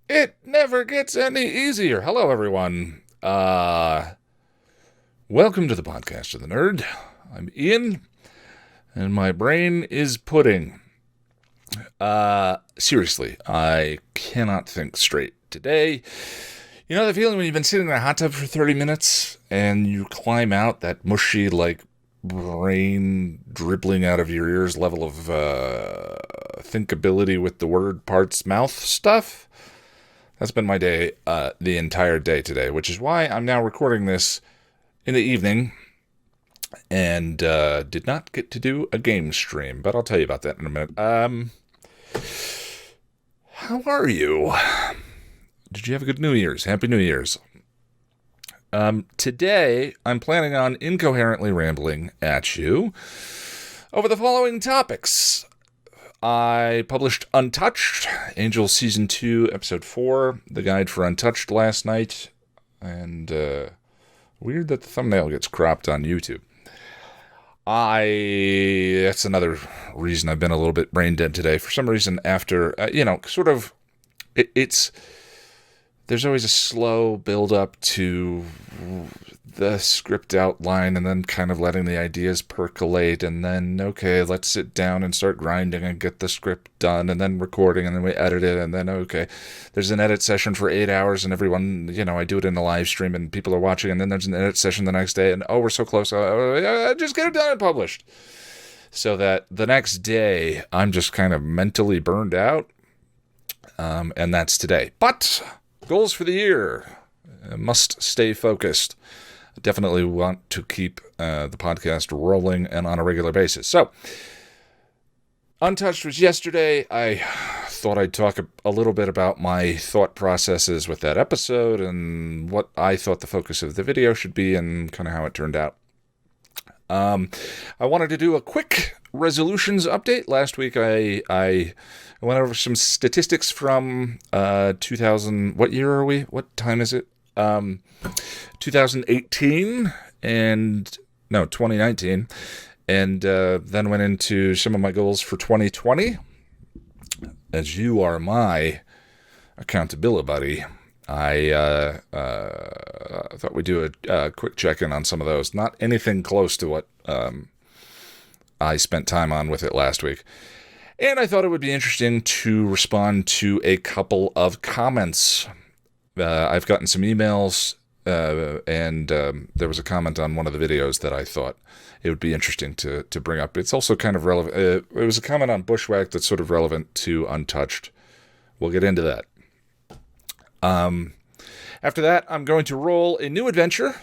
It never gets any easier. Hello, everyone. Welcome to the podcast of the nerd. I'm Ian, and my brain is pudding. Seriously, I cannot think straight today. You know the feeling when you've been sitting in a hot tub for 30 minutes and you climb out, that mushy, brain dribbling out of your ears level of thinkability with the word parts mouth stuff? That's been my day the entire day today, which is why I'm now recording this in the evening and did not get to do a game stream, but I'll tell you about that in a minute. How are you? Did you have a good New Year's? Happy New Year's. Today, I'm planning on incoherently rambling at you over the following topics. I published Untouched, Angel Season 2, Episode 4, the guide for Untouched last night, and weird that the thumbnail gets cropped on YouTube. That's another reason I've been a little bit brain dead today. For some reason, after, there's always a slow build up to the script outline and then kind of letting the ideas percolate and then, okay, let's sit down and start grinding and get the script done and then recording and then we edit it and then, okay, there's an edit session for 8 hours and everyone, I do it in a live stream and people are watching and then there's an edit session the next day and, we're so close, just get it done and published. So that the next day, I'm just kind of mentally burned out, and that's today. But goals for the year. Must stay focused. Definitely want to keep the podcast rolling and on a regular basis. So, Untouched was yesterday. I thought I'd talk a little bit about my thought processes with that episode and what I thought the focus of the video should be and kind of how it turned out. I wanted to do a quick resolutions update. Last week I went over some statistics from 2000. What year are we? What time is it? 2018 and 2019, and then went into some of my goals for 2020. As you are my accountability buddy, I thought we'd do a quick check-in on some of those. Not anything close to what I spent time on with it last week. And I thought it would be interesting to respond to a couple of comments. I've gotten some emails, and there was a comment on one of the videos that I thought it would be interesting to bring up. It's also kind of relevant. It was a comment on Bushwhack that's sort of relevant to Untouched. We'll get into that. After that, I'm going to roll a new adventure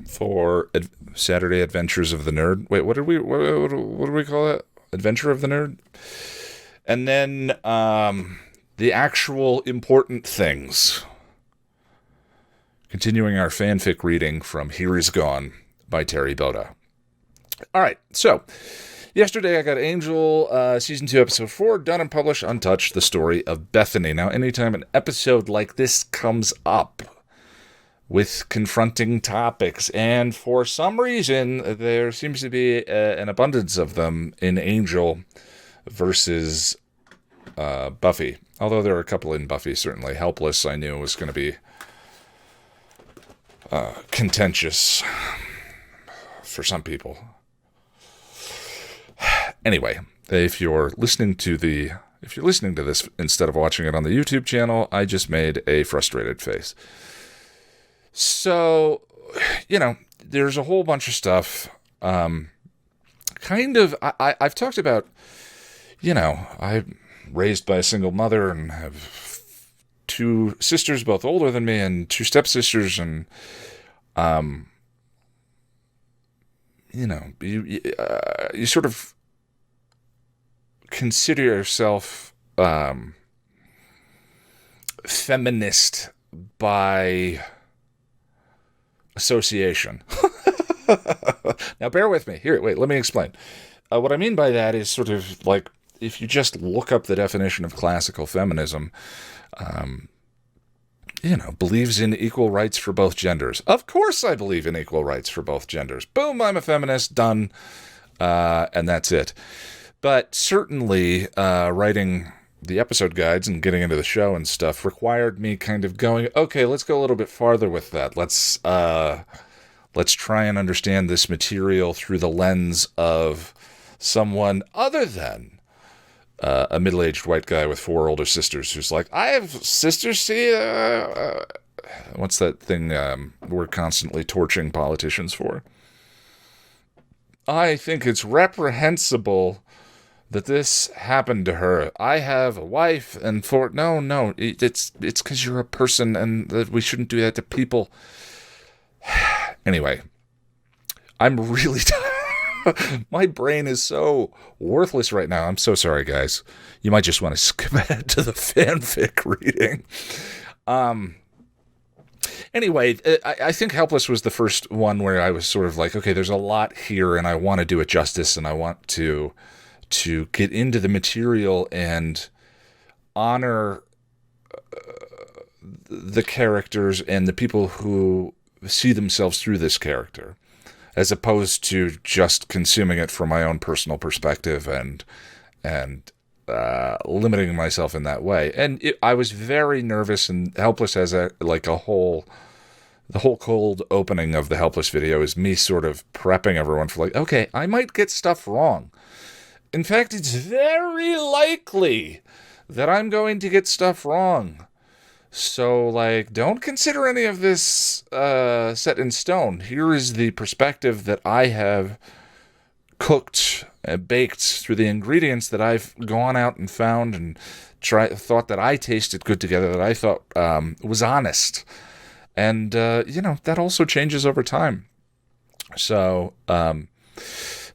for Saturday Adventures of the Nerd. Wait, what do we call that? Adventure of the Nerd? And then the actual important things. Continuing our fanfic reading from Here Is Gone by Terri Botta. All right, so yesterday I got Angel Season 2, Episode 4, done and published, Untouched, the story of Bethany. Now, anytime an episode like this comes up with confronting topics, and for some reason there seems to be an abundance of them in Angel versus Buffy. Although there are a couple in Buffy, certainly. Helpless, I knew, was going to be contentious for some people. Anyway, if you're listening to this instead of watching it on the YouTube channel, I just made a frustrated face. So, there's a whole bunch of stuff. I've talked about, I'm raised by a single mother and have two sisters, both older than me, and two stepsisters, and, you sort of consider yourself feminist by association. Now, bear with me. Here, wait, let me explain. What I mean by that is sort of like, if you just look up the definition of classical feminism, believes in equal rights for both genders. Of course I believe in equal rights for both genders. Boom, I'm a feminist, done, and that's it. But certainly, writing the episode guides and getting into the show and stuff required me kind of going, okay, let's go a little bit farther with that. Let's try and understand this material through the lens of someone other than a middle-aged white guy with 4 older sisters who's like, I have sisters, see, what's that thing we're constantly torching politicians for? I think it's reprehensible that this happened to her. I have a wife and 4... No, it's because you're a person and that we shouldn't do that to people. Anyway, I'm really tired. My brain is so worthless right now. I'm so sorry, guys. You might just want to skip ahead to the fanfic reading. Anyway, I think Helpless was the first one where I was sort of like, okay, there's a lot here and I want to do it justice and I want to get into the material and honor the characters and the people who see themselves through this character, as opposed to just consuming it from my own personal perspective and limiting myself in that way. And I was very nervous, and Helpless has the whole cold opening of the Helpless video is me sort of prepping everyone for like, okay, I might get stuff wrong. In fact, it's very likely that I'm going to get stuff wrong. So, like, don't consider any of this set in stone. Here is the perspective that I have cooked, baked through the ingredients that I've gone out and found and thought that I tasted good together, that I thought was honest. And, that also changes over time. So,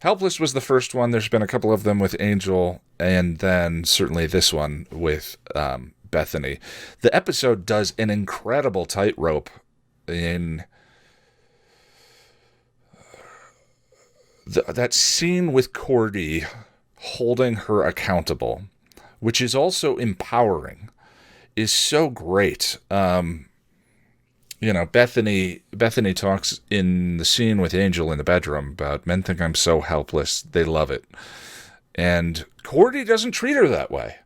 Helpless was the first one. There's been a couple of them with Angel, and then certainly this one with Bethany. The episode does an incredible tightrope in that scene with Cordy holding her accountable, which is also empowering, is so great. Bethany talks in the scene with Angel in the bedroom about men think I'm so helpless. They love it. And Cordy doesn't treat her that way.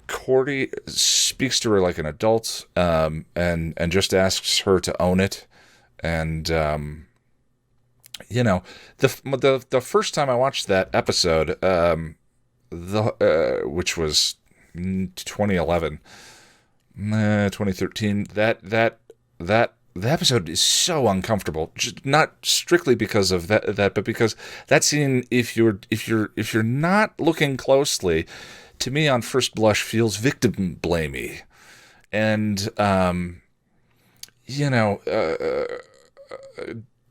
Cordy speaks to her like an adult, and just asks her to own it. And, the first time I watched that episode, which was 2011, 2013, that the episode is so uncomfortable, just not strictly because of that, but because that scene, if you're not looking closely, to me on first blush feels victim blamey, and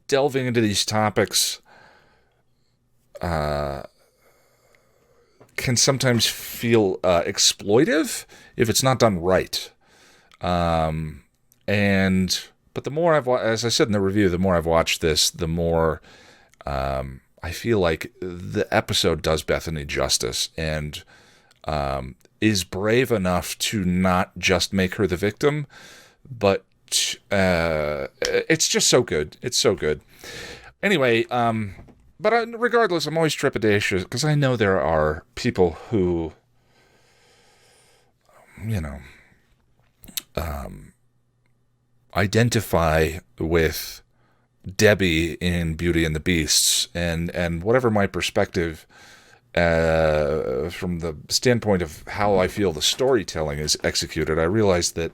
delving into these topics can sometimes feel exploitive if it's not done right. But the more as I said in the review, the more I've watched this, the more I feel like the episode does Bethany justice and is brave enough to not just make her the victim, but it's just so good. It's so good. Anyway, but regardless, I'm always trepidatious because I know there are people who, identify with Debbie in Beauty and the Beasts, and whatever my perspective from the standpoint of how I feel the storytelling is executed, I realize that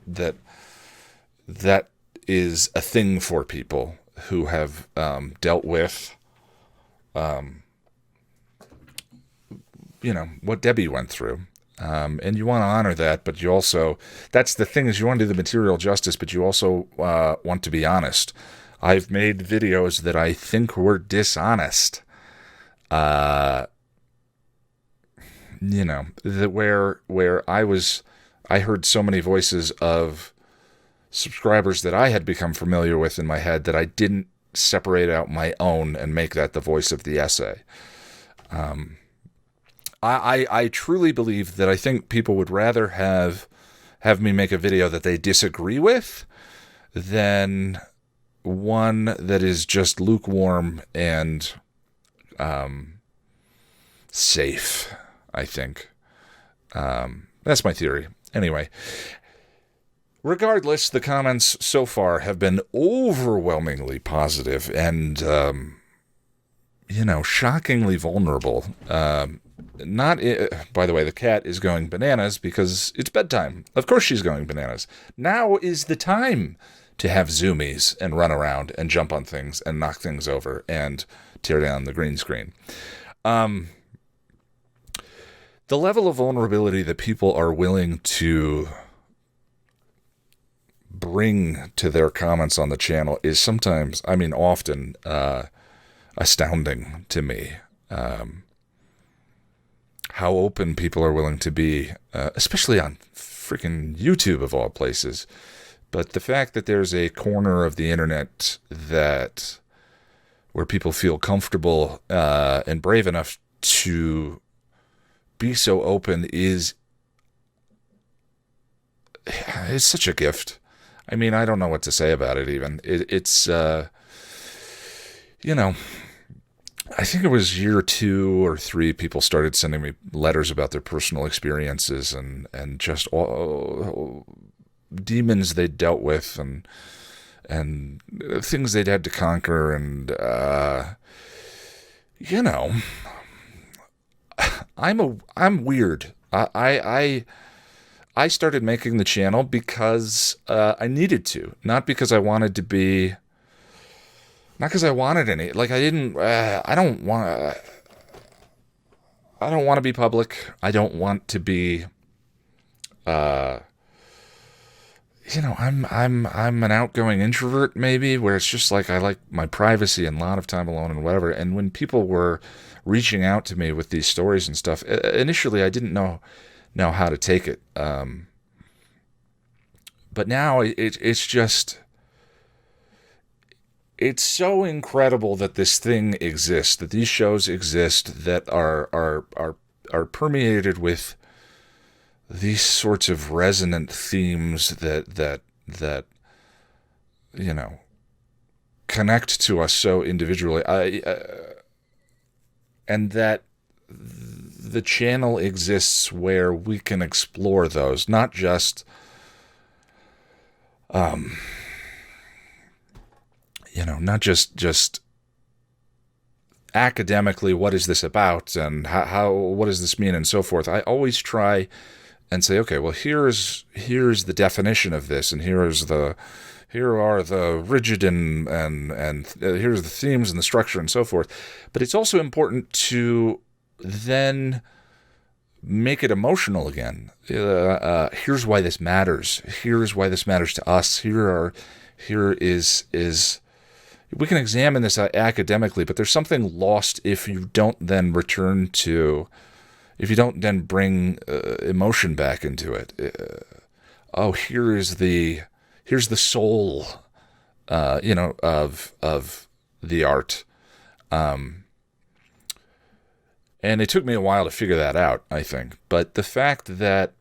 is a thing for people who have dealt with what Debbie went through. And you want to honor that, but you also, that's the thing, is you want to do the material justice, but you also want to be honest. I've made videos that I think were dishonest. Where I heard so many voices of subscribers that I had become familiar with in my head that I didn't separate out my own and make that the voice of the essay. I truly believe that I think people would rather have me make a video that they disagree with than one that is just lukewarm and safe, I think. That's my theory. Anyway, regardless, the comments so far have been overwhelmingly positive and, shockingly vulnerable. By the way, the cat is going bananas because it's bedtime. Of course she's going bananas. Now is the time to have zoomies and run around and jump on things and knock things over and tear down the green screen. The level of vulnerability that people are willing to bring to their comments on the channel is sometimes, often, astounding to me. How open people are willing to be, especially on freaking YouTube of all places. But the fact that there's a corner of the internet where people feel comfortable and brave enough to be so open is such a gift. I don't know what to say about it even. It's I think it was year 2 or 3, people started sending me letters about their personal experiences and just all demons they'd dealt with and things they'd had to conquer. And, I'm weird. I started making the channel because I needed to, not because I wanted to be... Not because I wanted any. I don't want to be public. I don't want to be. I'm an outgoing introvert, maybe, where it's just I like my privacy and a lot of time alone and whatever. And when people were reaching out to me with these stories and stuff, initially I didn't know how to take it. But now it's just. It's so incredible that this thing exists, that these shows exist, that are permeated with these sorts of resonant themes that connect to us so individually. And that the channel exists where we can explore those, not just not just academically, what is this about and what does this mean and so forth. I always try and say, okay, well, here's the definition of this, and here are the rigid and here's the themes and the structure and so forth. But it's also important to then make it emotional again. Here's why this matters. Here's why this matters to us. Here is we can examine this academically, but there's something lost if you don't then if you don't then bring emotion back into it. Here's the soul, of the art. And it took me a while to figure that out, I think. But the fact that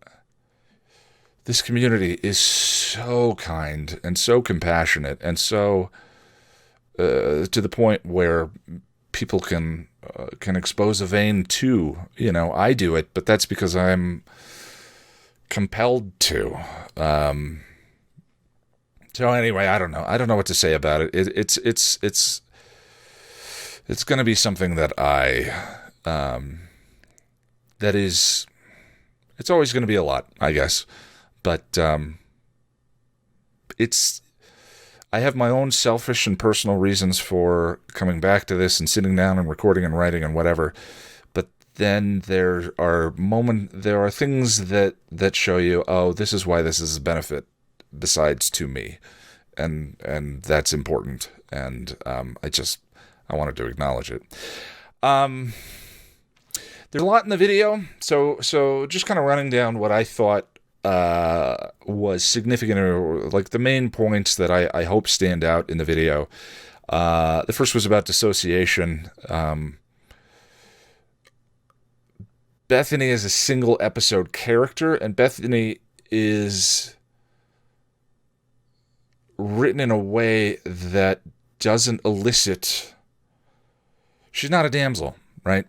this community is so kind and so compassionate and so to the point where people can expose a vein too. I do it, but that's because I'm compelled to. So anyway, I don't know. I don't know what to say about it. It's going to be something that it's always going to be a lot, I guess. But I have my own selfish and personal reasons for coming back to this and sitting down and recording and writing and whatever. But then there are things that show you, this is why this is a benefit besides to me. And that's important. And I wanted to acknowledge it. There's a lot in the video. So just kind of running down what I thought was significant, or the main points that I hope stand out in the video. The first was about dissociation. Bethany is a single episode character, and Bethany is written in a way that doesn't elicit. She's not a damsel, right?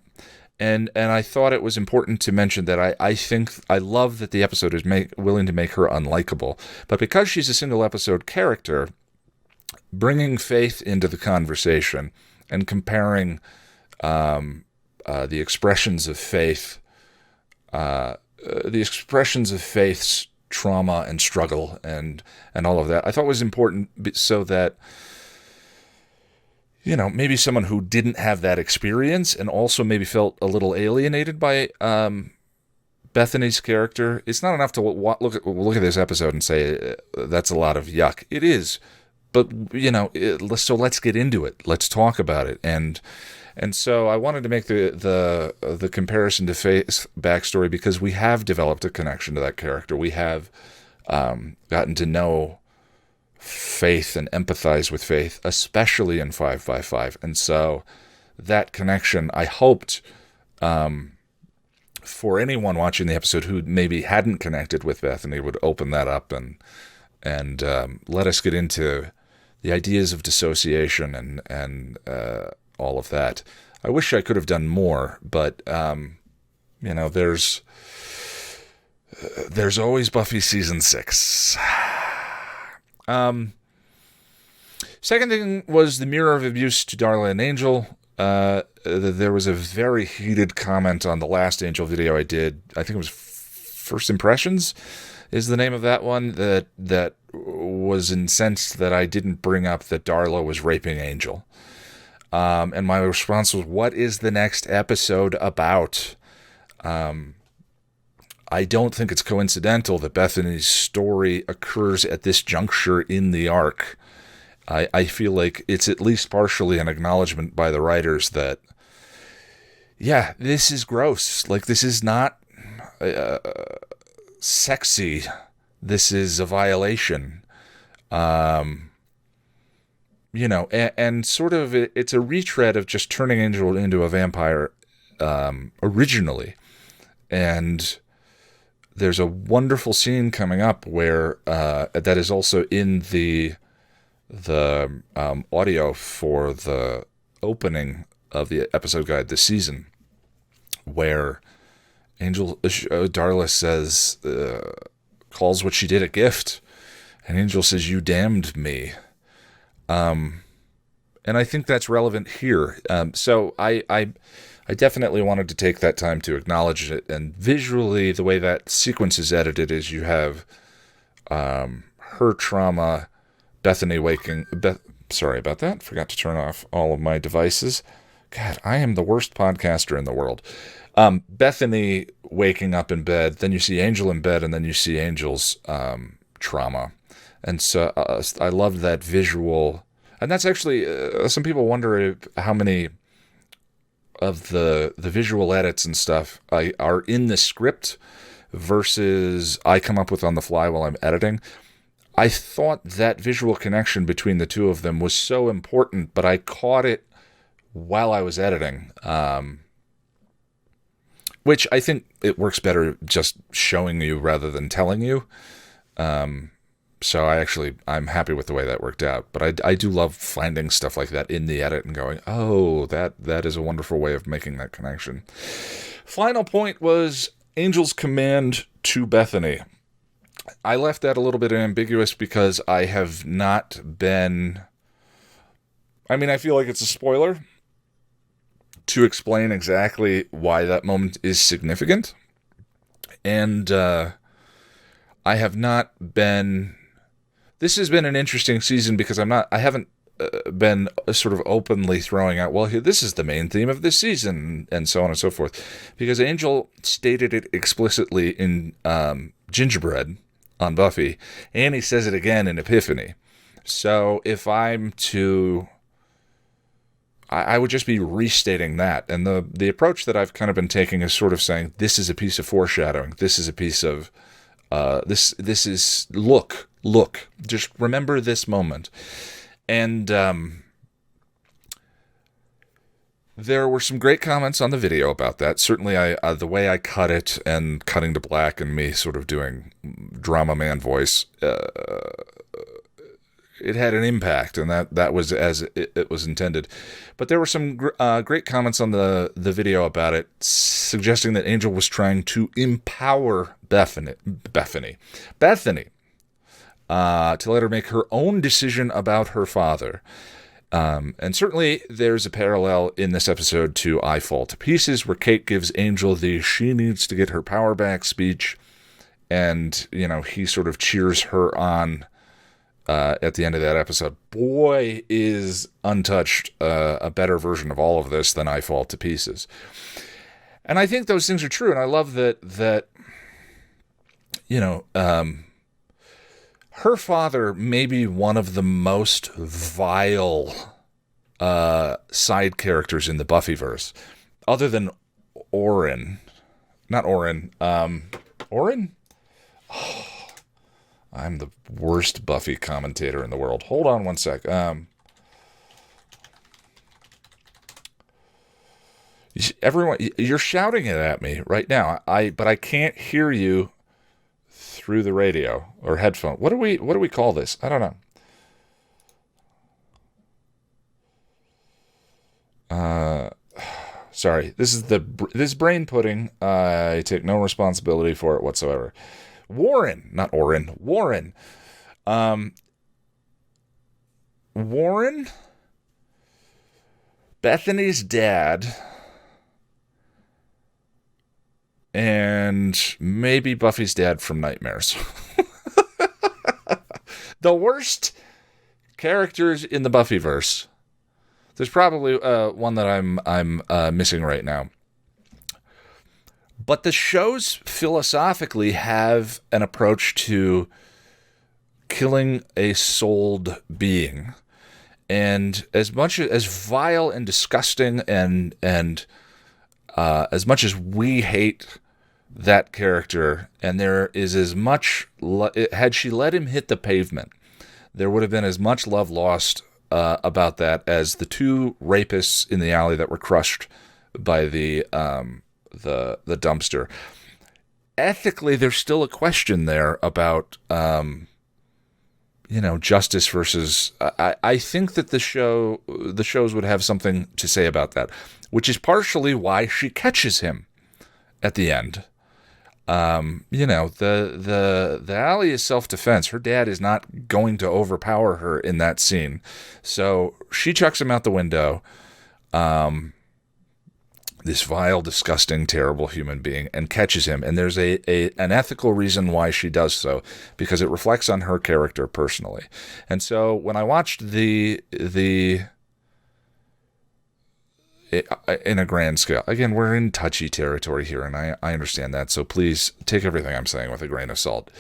And I thought it was important to mention that I think I love that the episode is willing to make her unlikable. But because she's a single episode character, bringing Faith into the conversation and comparing the expressions of Faith, the expressions of Faith's trauma and struggle and all of that, I thought was important so that, you know, maybe someone who didn't have that experience and also maybe felt a little alienated by Bethany's character. It's not enough to look at this episode and say that's a lot of yuck. It is, but you know, so let's get into it. Let's talk about it. And so I wanted to make the comparison to Faith's backstory because we have developed a connection to that character. We have gotten to know Faith and empathize with Faith, especially in 5 by 5. And so that connection, I hoped for anyone watching the episode who maybe hadn't connected with Bethany would open that up and let us get into the ideas of dissociation and all of that. I wish I could have done more, but you know, there's always Buffy season 6. Second thing was the mirror of abuse to Darla and Angel. There was a very heated comment on the last Angel video I did. I think it was First Impressions is the name of that one, that was incensed that I didn't bring up that Darla was raping Angel. And my response was, what is the next episode about? I don't think it's coincidental that Bethany's story occurs at this juncture in the arc. I feel like it's at least partially an acknowledgement by the writers that, yeah, this is gross. Like, this is not sexy. This is a violation. You know, and sort of it's a retread of just turning Angel into a vampire originally. And there's a wonderful scene coming up where that is also in the audio for the opening of the episode guide this season, where Darla says, calls what she did a gift, and Angel says, "You damned me." And I think that's relevant here. So I definitely wanted to take that time to acknowledge it. And visually, the way that sequence is edited is you have her trauma, Bethany waking... Sorry about that. Forgot to turn off all of my devices. God, I am the worst podcaster in the world. Bethany waking up in bed, then you see Angel in bed, and then you see Angel's trauma. And so I loved that visual. And that's actually... some people wonder how many of the visual edits and stuff are in the script versus I come up with on the fly while I'm editing. I thought that visual connection between the two of them was so important, but I caught it while I was editing, which I think it works better just showing you rather than telling you. So I'm happy with the way that worked out. But I do love finding stuff like that in the edit and going, oh, that is a wonderful way of making that connection. Final point was Angel's command to Bethany. I left that a little bit ambiguous because I have not been... I mean, I feel like it's a spoiler to explain exactly why that moment is significant. And I have not been... This has been an interesting season because I haven't been sort of openly throwing out, well, this is the main theme of this season, and so on and so forth. Because Angel stated it explicitly in Gingerbread on Buffy, and he says it again in Epiphany. So if I'm to... I would just be restating that. And the approach that I've kind of been taking is sort of saying, this is a piece of foreshadowing. This is a piece of... This is... Look. Just remember this moment. And there were some great comments on the video about that. Certainly, the way I cut it and cutting to black and me sort of doing drama man voice it had an impact, and that was as it was intended. But there were some great comments on the video about it, suggesting that Angel was trying to empower Bethany, to let her make her own decision about her father. And certainly there's a parallel in this episode to I Fall to Pieces, where Kate gives Angel the "she needs to get her power back" speech, and, you know, he sort of cheers her on at the end of that episode. Boy, is Untouched a better version of all of this than I Fall to Pieces. And I think those things are true, and I love that you know, her father may be one of the most vile side characters in the Buffyverse, other than Orin. Not Orin. Orin? Oh, I'm the worst Buffy commentator in the world. Hold on one sec. Everyone, you're shouting it at me right now. But I can't hear you through the radio or headphone. What do we call this? I don't know. Sorry. This is brain pudding. I take no responsibility for it whatsoever. Warren, not Orin. Warren. Warren, Bethany's dad, and maybe Buffy's dad from Nightmares. The worst characters in the Buffyverse. There's probably one that I'm missing right now. But the shows philosophically have an approach to killing a souled being. And as much as vile and disgusting and as much as we hate that character, and there is as much, had she let him hit the pavement, there would have been as much love lost about that as the two rapists in the alley that were crushed by the dumpster. Ethically, there's still a question there about justice versus. I think that the shows would have something to say about that, which is partially why she catches him at the end. The alley is self-defense. Her dad is not going to overpower her in that scene, so she chucks him out the window. This vile, disgusting, terrible human being, and catches him. And there's an ethical reason why she does so, because it reflects on her character personally. And so when I watched in a grand scale, again, we're in touchy territory here, and I understand that, so please take everything I'm saying with a grain of salt.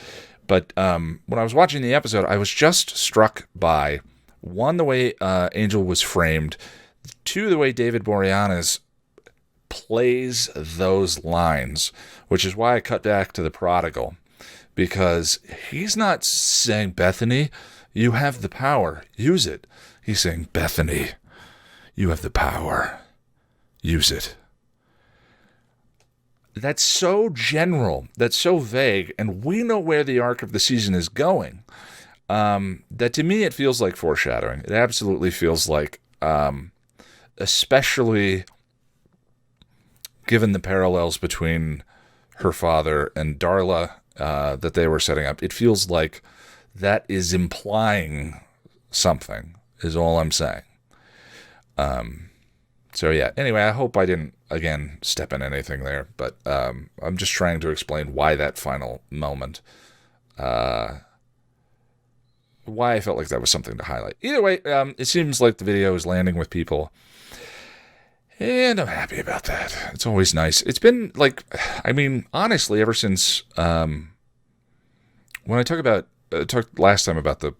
But when I was watching the episode, I was just struck by, one, the way Angel was framed, two, the way David Boreanaz plays those lines, which is why I cut back to the prodigal, because he's not saying, "Bethany, you have the power, use it." He's saying, "Bethany, you have the power, use it." That's so general, that's so vague, and we know where the arc of the season is going, that to me it feels like foreshadowing. It absolutely feels like, especially given the parallels between her father and Darla that they were setting up, it feels like that is implying something, is all I'm saying. So yeah, anyway, I hope I didn't, again, step in anything there, but I'm just trying to explain why that final moment, why I felt like that was something to highlight. Either way, it seems like the video is landing with people, and I'm happy about that. It's always nice. It's been honestly, ever since when I talked last time about the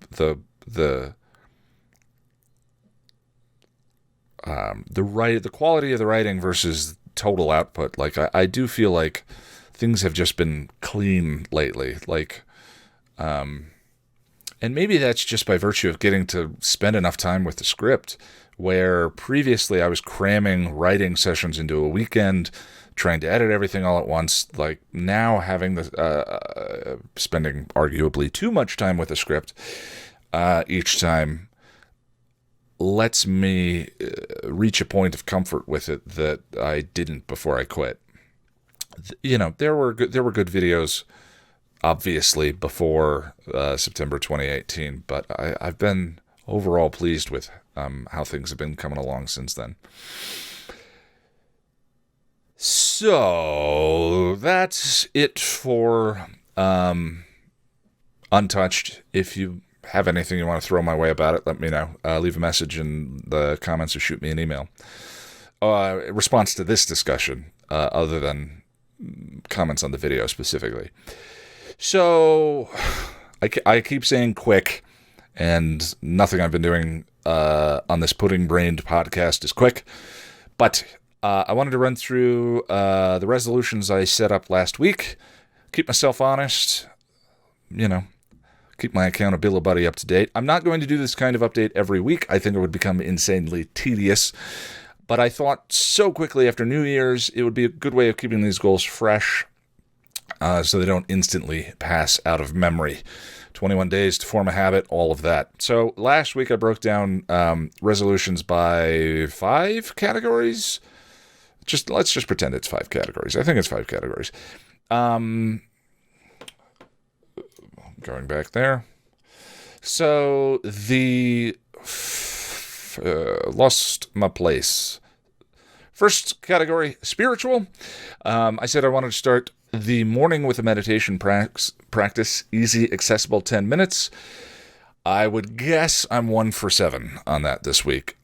quality of the writing versus total output. Like I do feel like things have just been clean lately. And maybe that's just by virtue of getting to spend enough time with the script, where previously I was cramming writing sessions into a weekend, trying to edit everything all at once. Like now, having spending arguably too much time with the script, each time lets me reach a point of comfort with it that I didn't before I quit. There were good videos, obviously, before September 2018, but I've been overall pleased with how things have been coming along since then. So that's it for Untouched. If you have anything you want to throw my way about it, let me know. Leave a message in the comments or shoot me an email. In response to this discussion, other than comments on the video specifically. So, I keep saying quick, and nothing I've been doing on this pudding-brained podcast is quick, but I wanted to run through the resolutions I set up last week, keep myself honest, keep my accountability buddy up to date. I'm not going to do this kind of update every week. I think it would become insanely tedious, but I thought so quickly after New Year's, it would be a good way of keeping these goals fresh so they don't instantly pass out of memory. 21 days to form a habit, all of that. So last week I broke down resolutions by 5 categories. Let's just pretend it's 5 categories. I think it's 5 categories. Going back there. So the lost my place. First category, spiritual. I said I wanted to start the morning with a meditation practice, easy, accessible, 10 minutes. I would guess I'm 1 for 7 on that this week.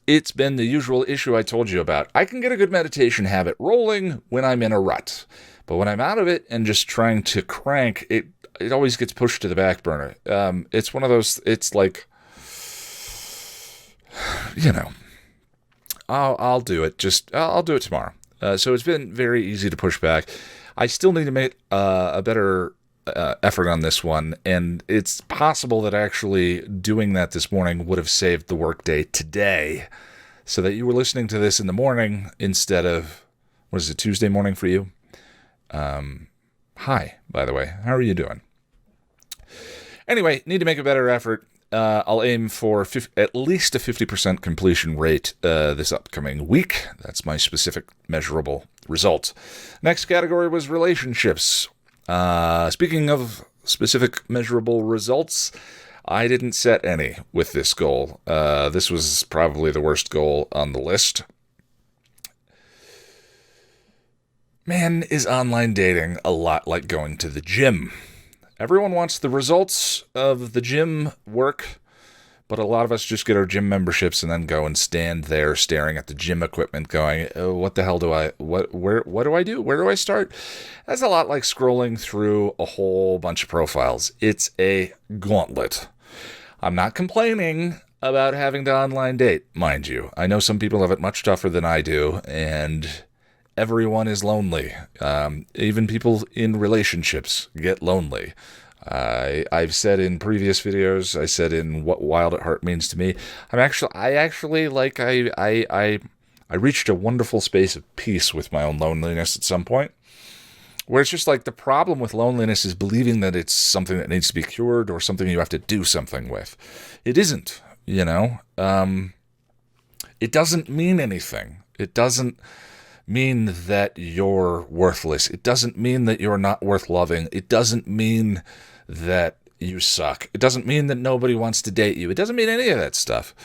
It's been the usual issue I told you about. I can get a good meditation habit rolling when I'm in a rut. But when I'm out of it and just trying to crank, it always gets pushed to the back burner. It's one of those, it's like, I'll do it. I'll do it tomorrow. So it's been very easy to push back. I still need to make a better effort on this one, and it's possible that actually doing that this morning would have saved the workday today, so that you were listening to this in the morning instead of, Tuesday morning for you? Hi, by the way. How are you doing? Anyway, need to make a better effort. I'll aim for at least a 50% completion rate this upcoming week. That's my specific measurable result. Next category was relationships. Speaking of specific measurable results, I didn't set any with this goal. This was probably the worst goal on the list. Man, is online dating a lot like going to the gym. Everyone wants the results of the gym work, but a lot of us just get our gym memberships and then go and stand there staring at the gym equipment going, oh, what the hell do I, what do I do? Where do I start? That's a lot like scrolling through a whole bunch of profiles. It's a gauntlet. I'm not complaining about having to online date, mind you. I know some people have it much tougher than I do, and everyone is lonely. Even people in relationships get lonely. I've said in previous videos, I said in What Wild at Heart Means to Me, I reached a wonderful space of peace with my own loneliness at some point, where it's just like the problem with loneliness is believing that it's something that needs to be cured or something you have to do something with. It isn't, It doesn't mean anything. It doesn't mean that you're worthless. It doesn't mean that you're not worth loving. It doesn't mean that you suck. It doesn't mean that nobody wants to date you. It doesn't mean any of that stuff.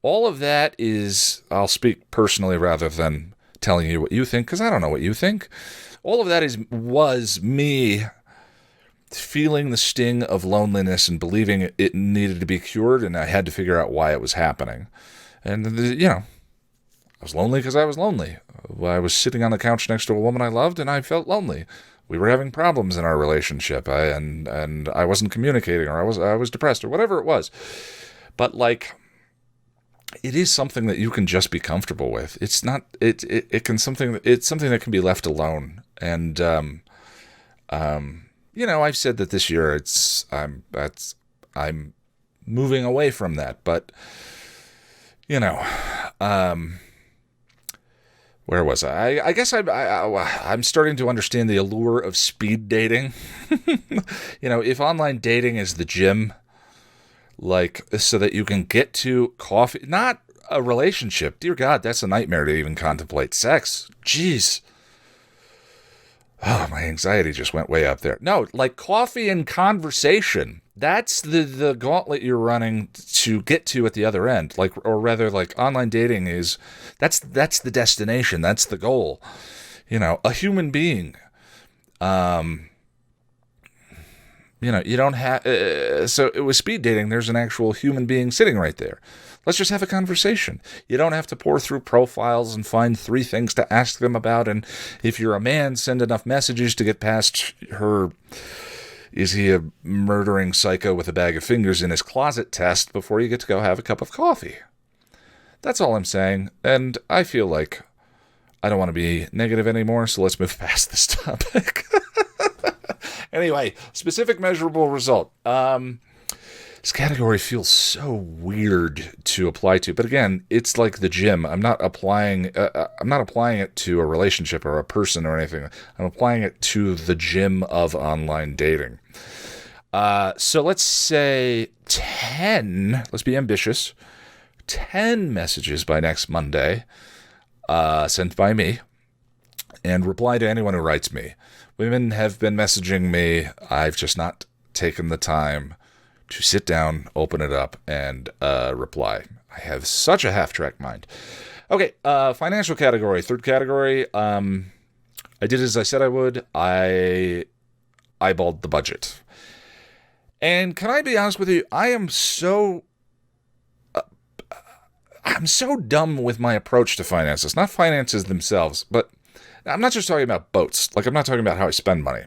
All of that is, I'll speak personally rather than telling you what you think, because I don't know what you think. All of that was me feeling the sting of loneliness and believing it needed to be cured, and I had to figure out why it was happening. And, I was lonely because I was lonely. I was sitting on the couch next to a woman I loved, and I felt lonely. We were having problems in our relationship, and I wasn't communicating, or I was depressed, or whatever it was. But it is something that you can just be comfortable with. It's not. It's something that can be left alone. And I've said that this year I'm moving away from that, but where was I? I guess I'm starting to understand the allure of speed dating. If online dating is the gym, like, so that you can get to coffee, not a relationship. Dear God, that's a nightmare to even contemplate. Sex. Jeez. Oh, my anxiety just went way up there. No, like coffee and conversation. That's the gauntlet you're running to get to at the other end. Like, or rather, like online dating is, that's the destination. That's the goal. You know, a human being. You know, you don't have, so with speed dating, there's an actual human being sitting right there. Let's just have a conversation. You don't have to pour through profiles and find 3 things to ask them about. And if you're a man, send enough messages to get past her, is he a murdering psycho with a bag of fingers in his closet test before you get to go have a cup of coffee. That's all I'm saying. And I feel like I don't want to be negative anymore, so let's move past this topic. Anyway, specific measurable result. This category feels so weird to apply to, but again, it's like the gym. I'm not applying it to a relationship or a person or anything. I'm applying it to the gym of online dating. So let's say 10. Let's be ambitious. 10 messages by next Monday, sent by me, and reply to anyone who writes me. Women have been messaging me. I've just not taken the time to sit down, open it up, and reply. I have such a half-track mind. Okay, financial category. Third category. I did as I said I would. I eyeballed the budget. And can I be honest with you? I'm so dumb with my approach to finances. Not finances themselves, but I'm not just talking about boats. Like, I'm not talking about how I spend money.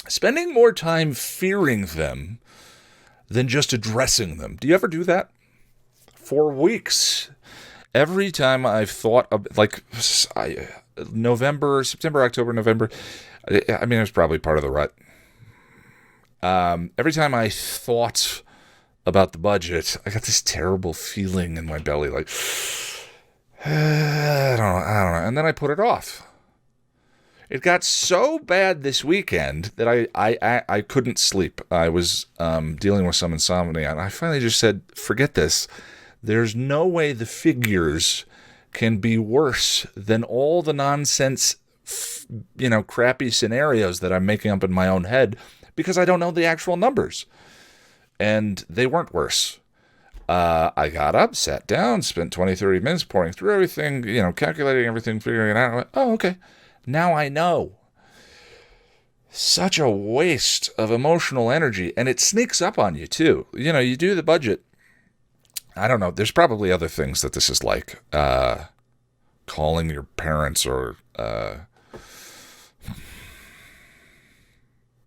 Spending more time fearing them than just addressing them. Do you ever do that? For weeks, every time I've thought of, like, September, October, November, I mean, it was probably part of the rut. Every time I thought about the budget, I got this terrible feeling in my belly, like, I don't know. And then I put it off. It got so bad this weekend that I couldn't sleep. I was dealing with some insomnia, and I finally just said, forget this. There's no way the figures can be worse than all the nonsense, crappy scenarios that I'm making up in my own head, because I don't know the actual numbers. And they weren't worse. I got up, sat down, spent 20, 30 minutes pouring through everything, calculating everything, figuring it out. I went, oh, okay. Now I know. Such a waste of emotional energy. And it sneaks up on you, too. You do the budget. I don't know. There's probably other things that this is like. Calling your parents or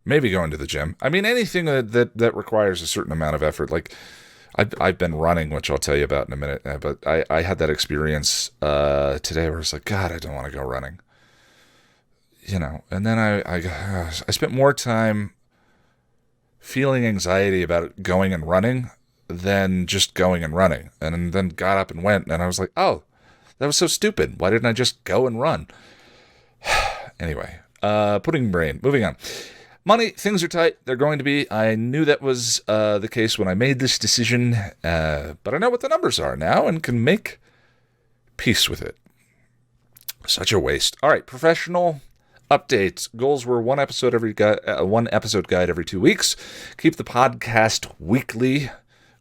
maybe going to the gym. I mean, anything that requires a certain amount of effort. Like, I've been running, which I'll tell you about in a minute. But I had that experience today where it's like, God, I don't want to go running. And then I spent more time feeling anxiety about going and running than just going and running. And then got up and went, and I was like, oh, that was so stupid. Why didn't I just go and run? Anyway, moving on. Money, things are tight. They're going to be. I knew that was the case when I made this decision, but I know what the numbers are now and can make peace with it. Such a waste. All right, professional updates. Goals were one episode guide every 2 weeks. Keep the podcast weekly.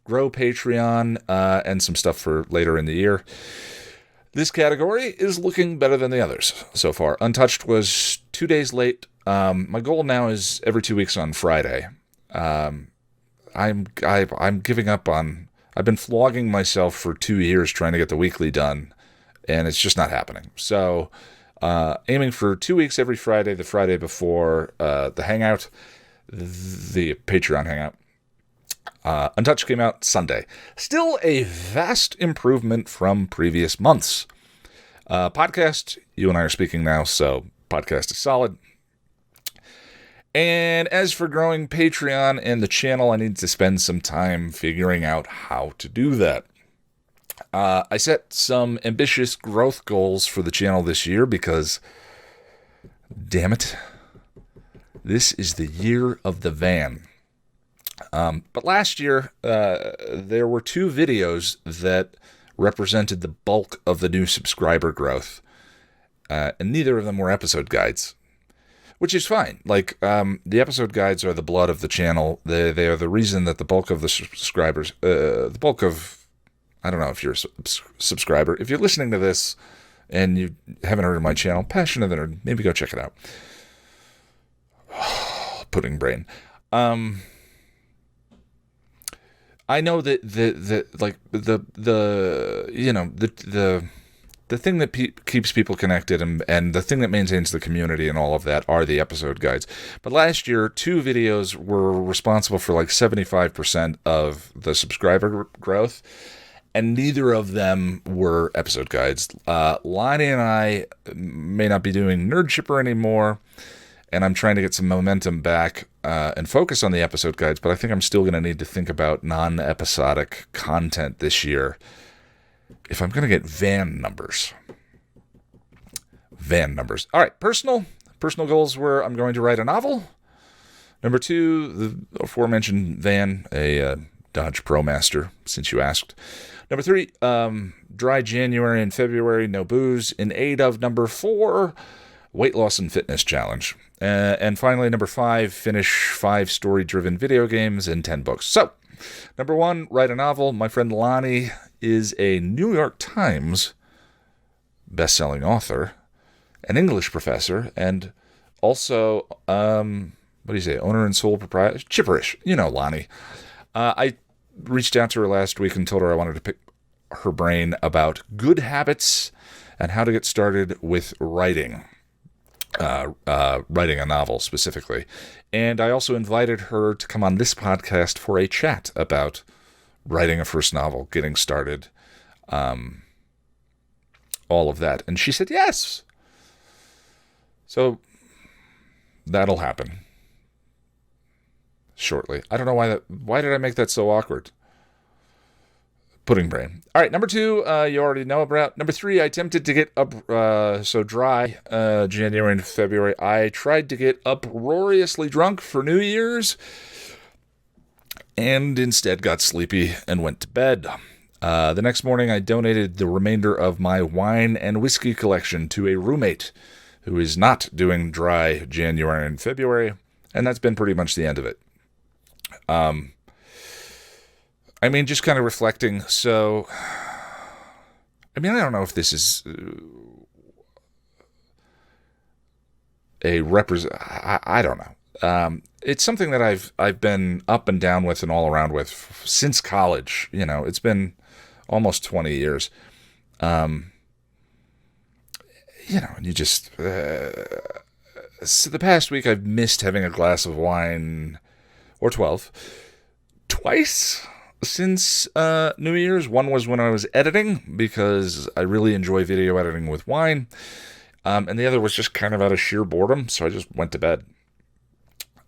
Grow Patreon, and some stuff for later in the year. This category is looking better than the others so far. Untouched was 2 days late. My goal now is every 2 weeks on Friday. I'm giving up on. I've been flogging myself for 2 years trying to get the weekly done, and it's just not happening. So, aiming for 2 weeks every Friday, the Friday before the Hangout, the Patreon Hangout. Untouched came out Sunday. Still a vast improvement from previous months. Podcast, you and I are speaking now, so podcast is solid. And as for growing Patreon and the channel, I need to spend some time figuring out how to do that. I set some ambitious growth goals for the channel this year because, damn it, this is the year of the van. But last year, there were 2 videos that represented the bulk of the new subscriber growth. And neither of them were episode guides, which is fine. Like, the episode guides are the blood of the channel. They are the reason that the bulk of the subscribers, I don't know if you're a subscriber. If you're listening to this and you haven't heard of my channel, Passion of the Nerd, maybe go check it out. Pudding brain. I know that the thing that keeps people connected and the thing that maintains the community and all of that are the episode guides. But last year, 2 videos were responsible for like 75% of the subscriber growth, and neither of them were episode guides. Lonnie and I may not be doing Nerd Shipper anymore, and I'm trying to get some momentum back and focus on the episode guides, but I think I'm still going to need to think about non-episodic content this year if I'm going to get van numbers. All right, personal goals were I'm going to write a novel. Number 2, the aforementioned van, a Dodge ProMaster, since you asked. Number 3, dry January and February, no booze, in aid of number 4, weight loss and fitness challenge. And finally, number 5, finish 5 story-driven video games and 10 books. So, number 1, write a novel. My friend Lonnie is a New York Times best-selling author, an English professor, and also, owner and sole proprietor? Chipperish. You know Lonnie. I reached out to her last week and told her I wanted to pick her brain about good habits and how to get started with writing. Writing a novel specifically. And I also invited her to come on this podcast for a chat about writing a first novel, getting started, all of that. And she said yes. So that'll happen shortly. I don't know why did I make that so awkward? Pudding brain. All right, number 2, you already know about. Number 3, I attempted to get dry January and February. I tried to get uproariously drunk for New Year's and instead got sleepy and went to bed. The next morning, I donated the remainder of my wine and whiskey collection to a roommate who is not doing dry January and February, and that's been pretty much the end of it. Just kind of reflecting. So, I don't know if this is I don't know. It's something that I've been up and down with and all around with since college. It's been almost 20 years. And you just so the past week I've missed having a glass of wine or 12 twice since New Year's. One was when I was editing, because I really enjoy video editing with wine. And the other was just kind of out of sheer boredom, so I just went to bed.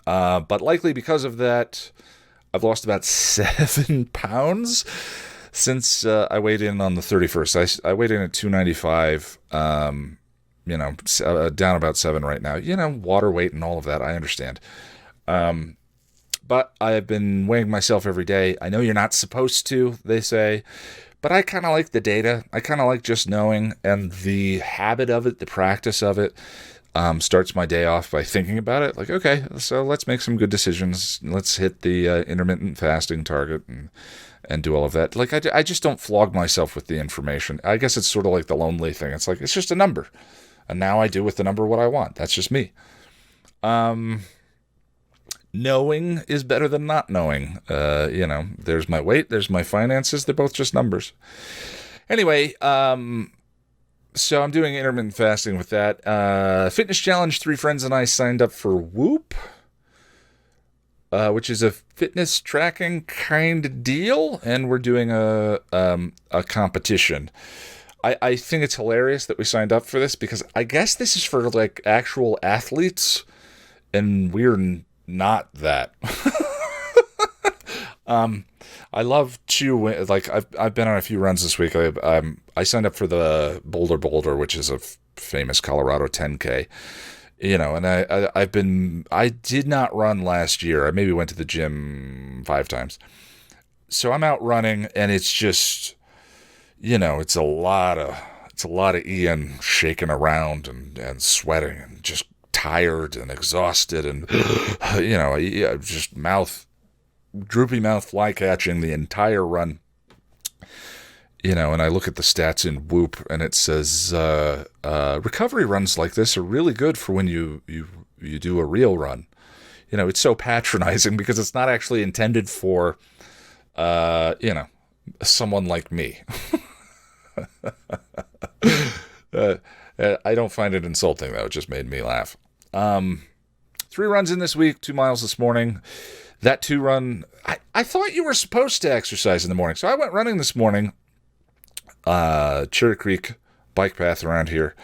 But likely because of that, I've lost about 7 pounds since I weighed in on the 31st. I weighed in at 295, down about 7 right now. Water weight and all of that, I understand. But I've been weighing myself every day. I know you're not supposed to, they say, but I kind of like the data. I kind of like just knowing, and the habit of it, the practice of it, starts my day off by thinking about it. Like, okay, so let's make some good decisions. Let's hit the intermittent fasting target and do all of that. Like, I just don't flog myself with the information. I guess it's sort of like the lonely thing. It's like, it's just a number. And now I do with the number what I want. That's just me. Knowing is better than not knowing. There's my weight, there's my finances. They're both just numbers. Anyway, so I'm doing intermittent fasting with that. Fitness challenge, 3 friends and I signed up for Whoop, which is a fitness tracking kind of deal. And we're doing a competition. I think it's hilarious that we signed up for this, because I guess this is for like actual athletes, and we're not that. I love to, like, I've been on a few runs this week. I signed up for the Boulder, which is a famous Colorado 10K. And I did not run last year. I maybe went to the gym 5 times. So I'm out running, and it's just, it's a lot of Ian shaking around and sweating and just tired and exhausted and, just droopy mouth, fly catching the entire run. And I look at the stats in Whoop, and it says recovery runs like this are really good for when you do a real run. It's so patronizing because it's not actually intended for, someone like me. I don't find it insulting, though. It just made me laugh. 3 runs in this week, 2 miles this morning. That 2 run, I thought you were supposed to exercise in the morning. So I went running this morning, Cherry Creek bike path around here,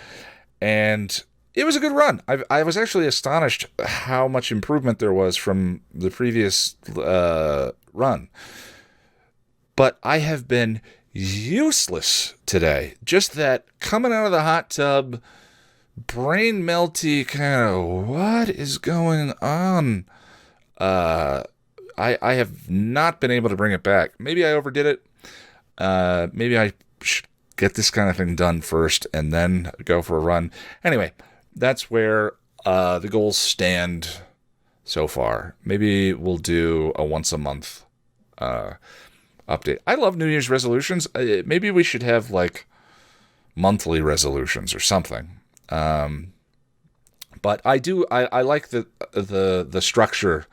and it was a good run. I was actually astonished how much improvement there was from the previous run. But I have been useless today. Just that coming out of the hot tub, brain melty kind of, what is going on? I have not been able to bring it back. Maybe I overdid it. Maybe I should get this kind of thing done first and then go for a run. Anyway, that's where the goals stand so far. Maybe we'll do a once a month update. I love New Year's resolutions. Maybe we should have like monthly resolutions or something. But I do. I like the structure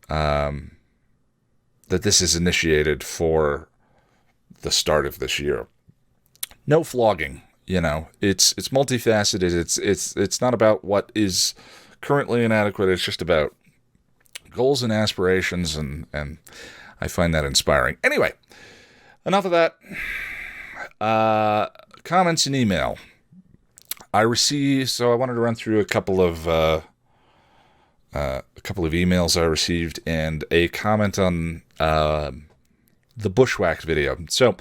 that this is initiated for the start of this year. No flogging. It's multifaceted. It's not about what is currently inadequate. It's just about goals and aspirations, and I find that inspiring. Anyway, enough of that. Comments and email. I wanted to run through a couple of emails I received and a comment on the bushwhacked video. So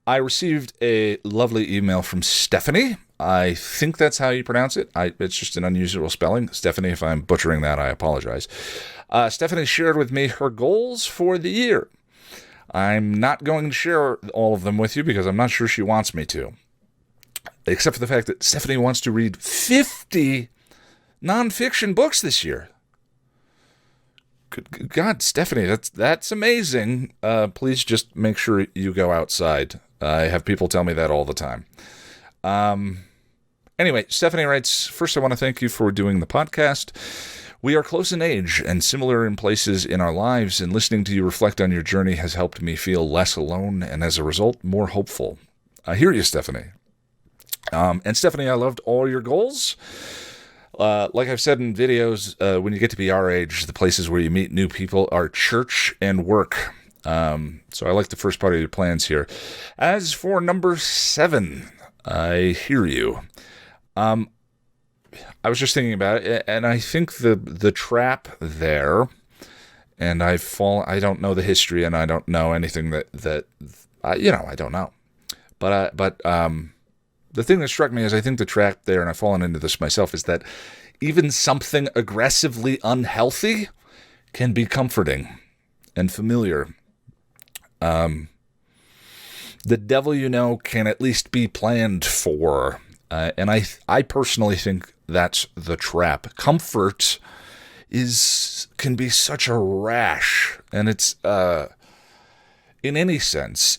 I received a lovely email from Stephanie. I think that's how you pronounce it. It's just an unusual spelling. Stephanie, if I'm butchering that, I apologize. Stephanie shared with me her goals for the year. I'm not going to share all of them with you because I'm not sure she wants me to. Except for the fact that Stephanie wants to read 50 nonfiction books this year. Good God, Stephanie, that's amazing. Please just make sure you go outside. I have people tell me that all the time. Anyway, Stephanie writes, first I want to thank you for doing the podcast. We are close in age and similar in places in our lives, and listening to you reflect on your journey has helped me feel less alone and, as a result, more hopeful. I hear you, Stephanie. And Stephanie, I loved all your goals. Like I've said in videos, when you get to be our age, the places where you meet new people are church and work. So I like the first part of your plans here. As for number 7, I hear you. I was just thinking about it, and I think the trap there, and I don't know the history, and I don't know anything that I don't know. But the thing that struck me is I think the trap there, and I've fallen into this myself, is that even something aggressively unhealthy can be comforting and familiar. The devil can at least be planned for. And I personally think that's the trap. Comfort can be such a rash, and it's in any sense,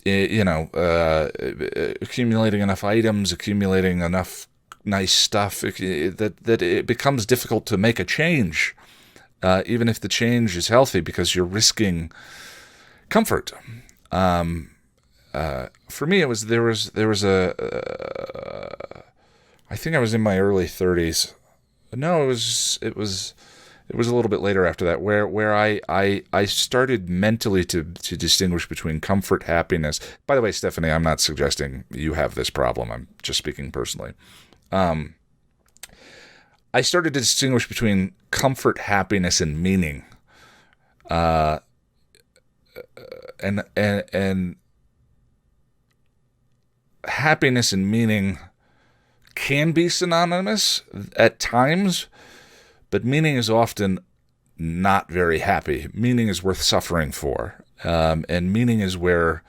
accumulating enough items, accumulating enough nice stuff that it becomes difficult to make a change, even if the change is healthy, because you're risking comfort. For me, there was I think I was in my early 30s. No, it was a little bit later after that, where I started mentally to distinguish between comfort, happiness. By the way, Stephanie, I'm not suggesting you have this problem. I'm just speaking personally. I started to distinguish between comfort, happiness, and meaning. And happiness and meaning can be synonymous at times, but meaning is often not very happy. Meaning is worth suffering for. And meaning is where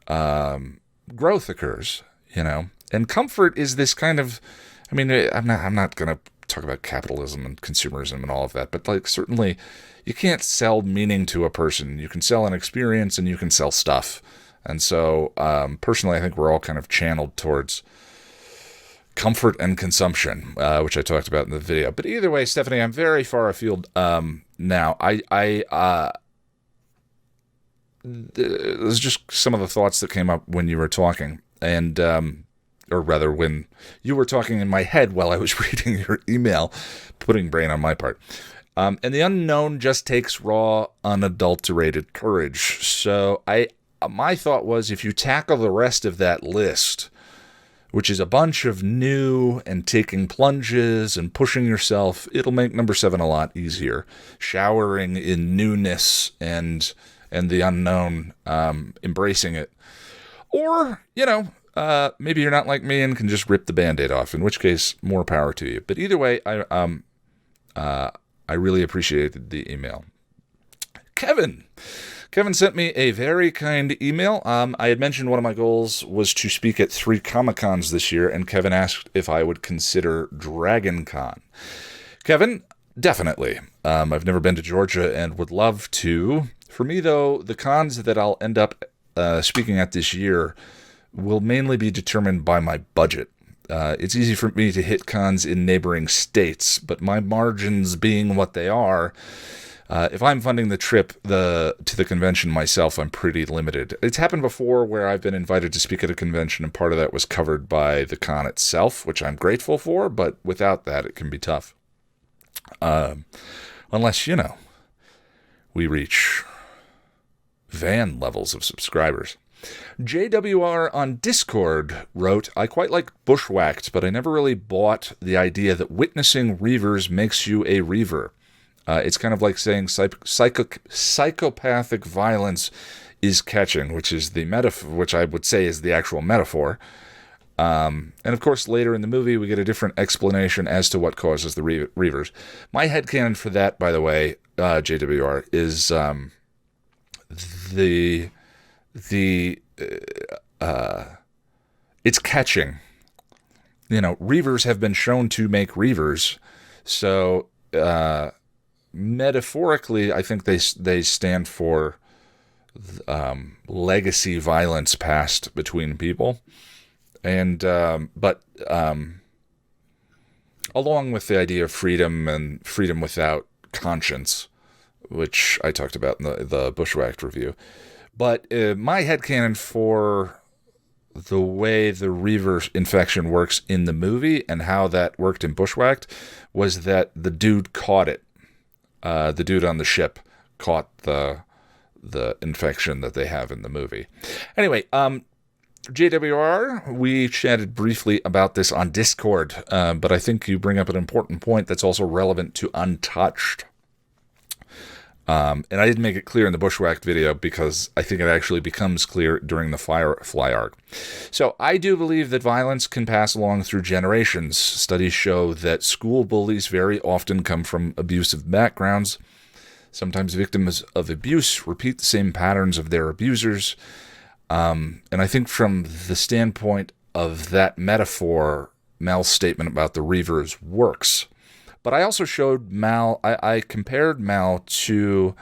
growth occurs, And comfort is this kind of, I'm not going to talk about capitalism and consumerism and all of that, but certainly you can't sell meaning to a person. You can sell an experience and you can sell stuff. And so personally, I think we're all kind of channeled towards comfort and consumption, which I talked about in the video. But either way, Stephanie, I'm very far afield now. There's just some of the thoughts that came up when you were talking, and or rather when you were talking in my head while I was reading your email, putting brain on my part. And the unknown just takes raw, unadulterated courage. So my thought was, if you tackle the rest of that list, which is a bunch of new and taking plunges and pushing yourself, it'll make number 7 a lot easier. Showering in newness and the unknown, embracing it. Or, maybe you're not like me and can just rip the Band-Aid off, in which case, more power to you. But either way, I really appreciated the email. Kevin sent me a very kind email. I had mentioned one of my goals was to speak at 3 Comic-Cons this year, and Kevin asked if I would consider Dragon Con. Kevin, definitely. I've never been to Georgia and would love to. For me, though, the cons that I'll end up speaking at this year will mainly be determined by my budget. It's easy for me to hit cons in neighboring states, but my margins being what they are, if I'm funding the trip to the convention myself, I'm pretty limited. It's happened before where I've been invited to speak at a convention, and part of that was covered by the con itself, which I'm grateful for, but without that, it can be tough. Unless, we reach van levels of subscribers. JWR on Discord wrote, I quite like Bushwhacked, but I never really bought the idea that witnessing reavers makes you a reaver. It's kind of like saying psychopathic violence is catching, which is the metaphor, which I would say is the actual metaphor. And of course, later in the movie, we get a different explanation as to what causes the reavers. My headcanon for that, by the way, JWR, is it's catching. Reavers have been shown to make reavers, so metaphorically, I think they stand for legacy violence passed between people, and but along with the idea of freedom and freedom without conscience, which I talked about in the Bushwhacked review. But my headcanon for the way the reaver infection works in the movie and how that worked in Bushwhacked was that the dude caught it. The dude on the ship caught the infection that they have in the movie. Anyway, JWR, we chatted briefly about this on Discord, but I think you bring up an important point that's also relevant to Untouched. And I didn't make it clear in the Bushwhacked video because I think it actually becomes clear during the Firefly arc. So I do believe that violence can pass along through generations. Studies show that school bullies very often come from abusive backgrounds. Sometimes victims of abuse repeat the same patterns of their abusers. And I think from the standpoint of that metaphor, Mal's statement about the reavers works. But I also showed Mal, I compared Mal to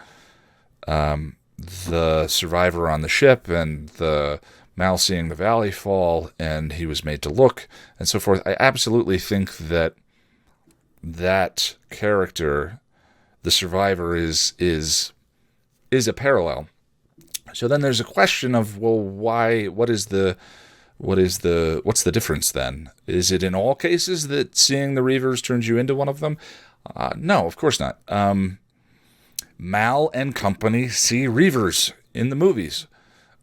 the survivor on the ship and the Mal seeing the valley fall and he was made to look and so forth. I absolutely think that character, the survivor, is a parallel. So then there's a question of, well, why, what's the difference then? Is it in all cases that seeing the reavers turns you into one of them? No, of course not. Mal and company see reavers in the movies,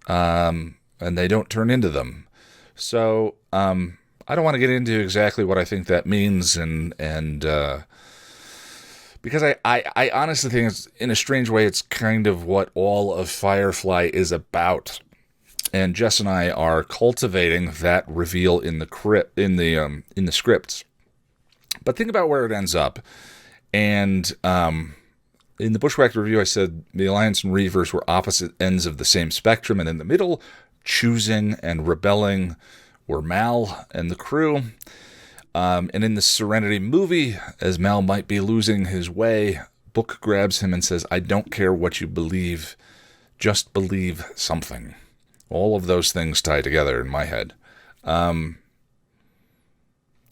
and they don't turn into them. So I don't want to get into exactly what I think that means, and because I honestly think it's, in a strange way, it's kind of what all of Firefly is about. And Jess and I are cultivating that reveal in the scripts. But think about where it ends up. And in the Bushwhacked review, I said the Alliance and Reavers were opposite ends of the same spectrum, and in the middle, choosing and rebelling, were Mal and the crew. And in the Serenity movie, as Mal might be losing his way, Book grabs him and says, "I don't care what you believe, just believe something." All of those things tie together in my head.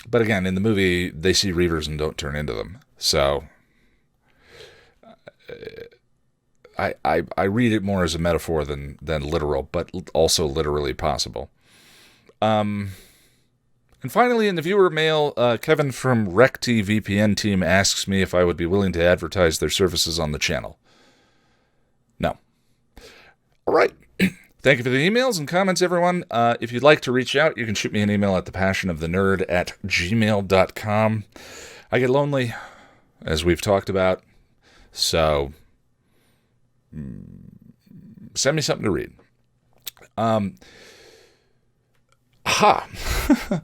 But again, in the movie, they see Reavers and don't turn into them. So I read it more as a metaphor than literal, but also literally possible. And finally, in the viewer mail, Kevin from RecT VPN team asks me if I would be willing to advertise their services on the channel. No. All right. Thank you for the emails and comments, everyone. If you'd like to reach out, you can shoot me an email at thepassionofthenerd@gmail.com. I get lonely, as we've talked about, so send me something to read.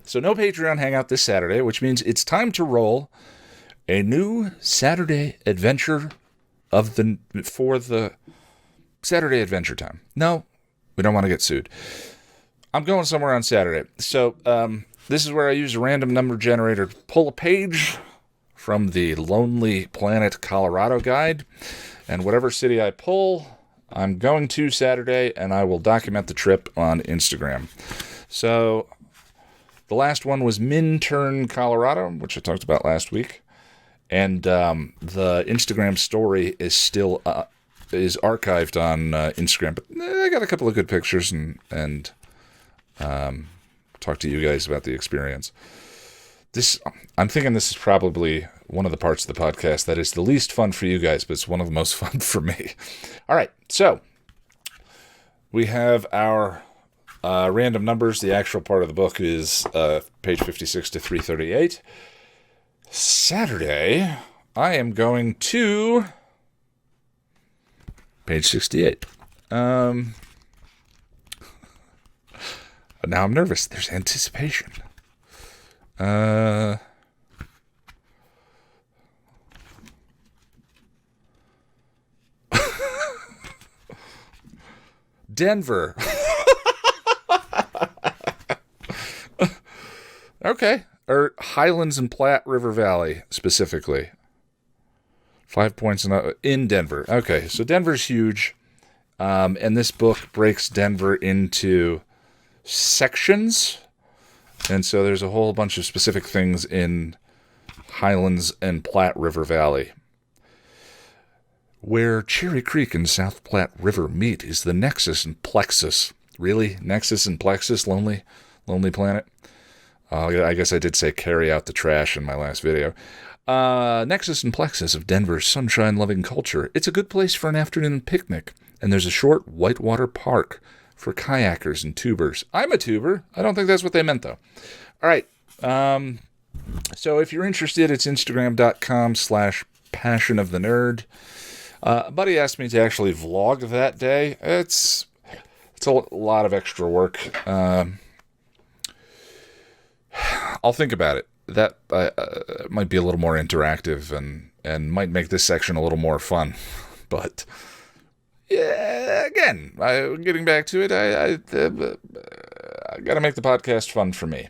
So no Patreon hangout this Saturday, which means it's time to roll a new Saturday adventure for the Saturday Adventure Time. No, we don't want to get sued. I'm going somewhere on Saturday. So this is where I use a random number generator to pull a page from the Lonely Planet Colorado guide. And whatever city I pull, I'm going to Saturday, and I will document the trip on Instagram. So the last one was Minturn, Colorado, which I talked about last week. And the Instagram story is still is archived on Instagram. But I got a couple of good pictures and talk to you guys about the experience. I'm thinking this is probably one of the parts of the podcast that is the least fun for you guys, but it's one of the most fun for me. All right, so we have our random numbers. The actual part of the book is page 56 to 338. Saturday, I am going to page 68. Now I'm nervous. There's anticipation. Denver. Okay. Or Highlands and Platte River Valley, specifically. 5 points in Denver. Okay, so Denver's huge. And this book breaks Denver into sections. And so there's a whole bunch of specific things in Highlands and Platte River Valley. Where Cherry Creek and South Platte River meet is the Nexus and Plexus. Really? Nexus and Plexus? Lonely Planet? I guess I did say carry out the trash in my last video. Nexus and Plexus of Denver's sunshine-loving culture. It's a good place for an afternoon picnic. And there's a short whitewater park for kayakers and tubers. I'm a tuber. I don't think that's what they meant, though. All right. So if you're interested, it's instagram.com/passionofthenerd. A buddy asked me to actually vlog that day. It's a lot of extra work. I'll think about it. That might be a little more interactive and might make this section a little more fun. But yeah, again, getting back to it, I got to make the podcast fun for me.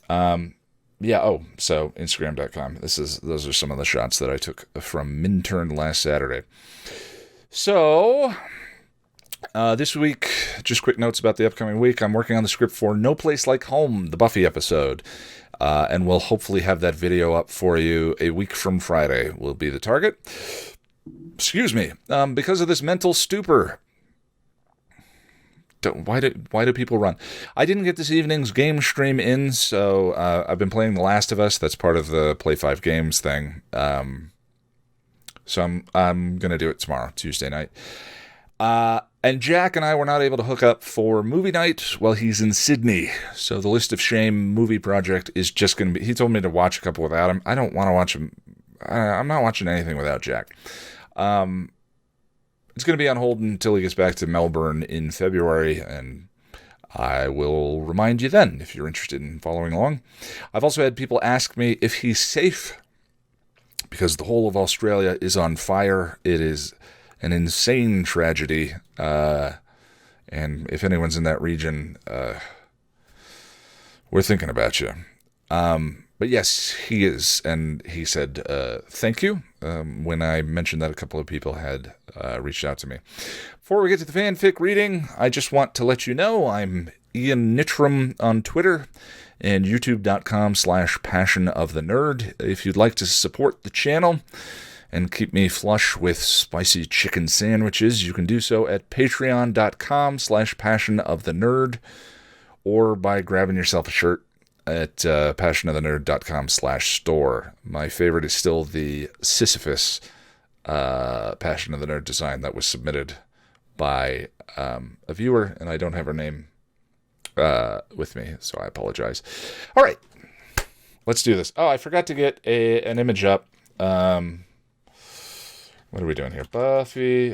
So Instagram.com. Those are some of the shots that I took from Minturn last Saturday. So this week, just quick notes about the upcoming week. I'm working on the script for No Place Like Home, the Buffy episode. And we'll hopefully have that video up for you a week from Friday will be the target. Excuse me. Because of this mental stupor. Why do people run? I didn't get this evening's game stream in, so I've been playing The Last of Us. That's part of the Play 5 Games thing. So I'm going to do it tomorrow, Tuesday night. And Jack and I were not able to hook up for movie night while he's in Sydney. So the List of Shame movie project is just going to be... He told me to watch a couple without him. I don't want to watch him. I'm not watching anything without Jack. It's going to be on hold until he gets back to Melbourne in February, and I will remind you then if you're interested in following along. I've also had people ask me if he's safe because the whole of Australia is on fire. It is an insane tragedy. And if anyone's in that region, we're thinking about you. But yes, he is. And he said, thank you, when I mentioned that a couple of people had reached out to me. Before we get to the fanfic reading, I just want to let you know I'm Ian Nittram on Twitter and youtube.com/passionofthenerd. If you'd like to support the channel and keep me flush with spicy chicken sandwiches, you can do so at patreon.com/passionofthenerd or by grabbing yourself a shirt at passionofthenerd.com/store. My favorite is still the Sisyphus Passion of the Nerd design that was submitted by a viewer, and I don't have her name with me, so I apologize. All right, let's do this. Oh, I forgot to get an image up. What are we doing here? Buffy.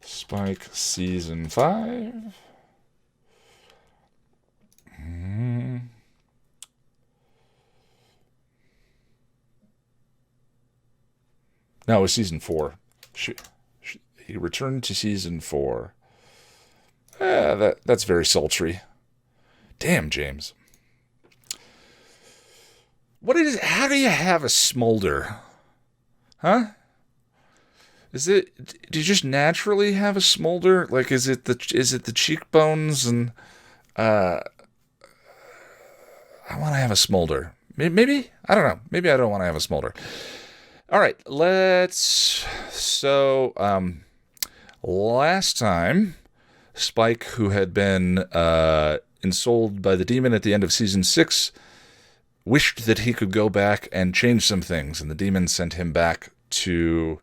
Spike season 5. No, it was season 4. He returned to season 4. That's very sultry. Damn, James. What is? How do you have a smolder? Huh? Do you just naturally have a smolder? Like, is it the cheekbones and I want to have a smolder. Maybe? I don't know. Maybe I don't want to have a smolder. All right, last time, Spike, who had been ensouled by the demon at the end of season 6, wished that he could go back and change some things, and the demon sent him back to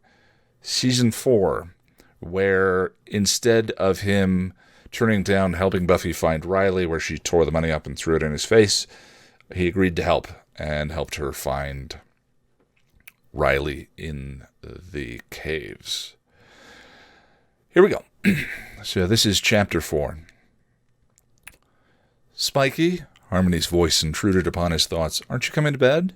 season 4, where instead of him turning down helping Buffy find Riley, where she tore the money up and threw it in his face, he agreed to help and helped her find Riley in the caves. Here we go. So this is chapter 4. Spiky, Harmony's voice intruded upon his thoughts. Aren't you coming to bed?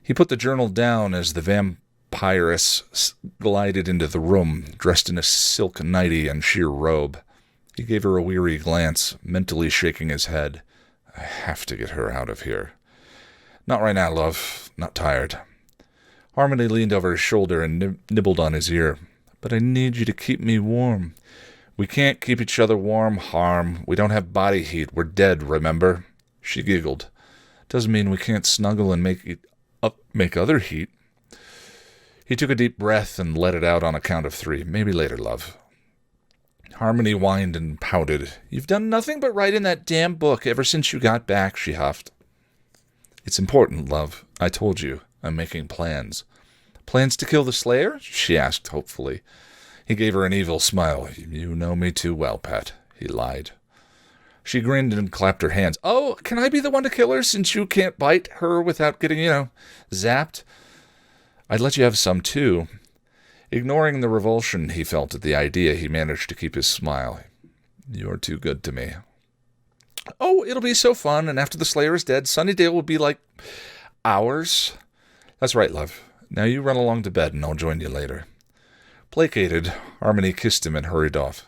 He put the journal down as the vampiress glided into the room, dressed in a silk nightie and sheer robe. He gave her a weary glance, mentally shaking his head. I have to get her out of here. Not right now, love. Not tired. Harmony leaned over his shoulder and nibbled on his ear. But I need you to keep me warm. We can't keep each other warm, Harm. We don't have body heat. We're dead, remember? She giggled. Doesn't mean we can't snuggle and make other heat. He took a deep breath and let it out on a count of 3. Maybe later, love. Harmony whined and pouted. You've done nothing but write in that damn book ever since you got back, she huffed. It's important, love. I told you. I'm making plans. Plans to kill the Slayer? She asked hopefully. He gave her an evil smile. You know me too well, pet. He lied. She grinned and clapped her hands. Oh, can I be the one to kill her since you can't bite her without getting, zapped? I'd let you have some too. Ignoring the revulsion he felt at the idea, he managed to keep his smile. You're too good to me. Oh, it'll be so fun, and after the Slayer is dead, Sunnydale will be like ours. That's right, love. Now you run along to bed, and I'll join you later. Placated, Harmony kissed him and hurried off.